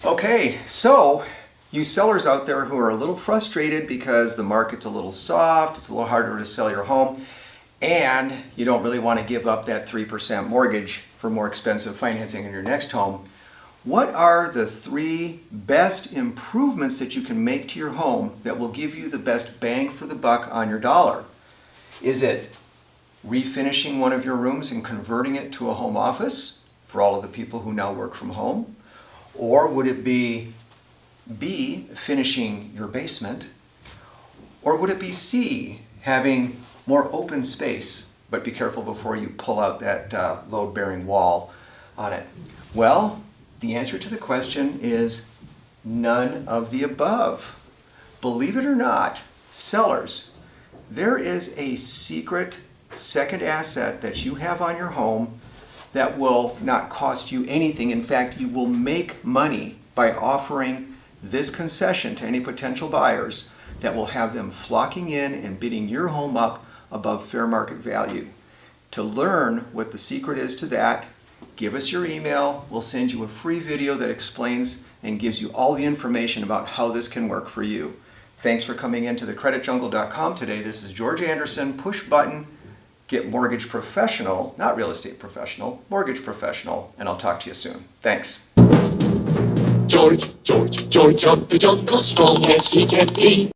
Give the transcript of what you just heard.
Okay, so you sellers out there who are a little frustrated because the market's a little soft, it's a little harder to sell your home, and you don't really want to give up that 3% mortgage for more expensive financing in your next home, what are the 3 best improvements that you can make to your home that will give you the best bang for the buck on your dollar? Is it refinishing one of your rooms and converting it to a home office for all of the people who now work from home? Or would it be B, finishing your basement? Or would it be C, having more open space, but be careful before you pull out that load-bearing wall on it? Well, the answer to the question is none of the above. Believe it or not, sellers, there is a secret second asset that you have on your home that will not cost you anything. In fact, you will make money by offering this concession to any potential buyers that will have them flocking in and bidding your home up above fair market value. To learn what the secret is to that, give us your email. We'll send you a free video that explains and gives you all the information about how this can work for you. Thanks for coming into thecreditjungle.com today. This is George Anderson. Push button, get mortgage professional, not real estate professional, mortgage professional, and I'll talk to you soon. Thanks. George of the jungle, strong as he can be.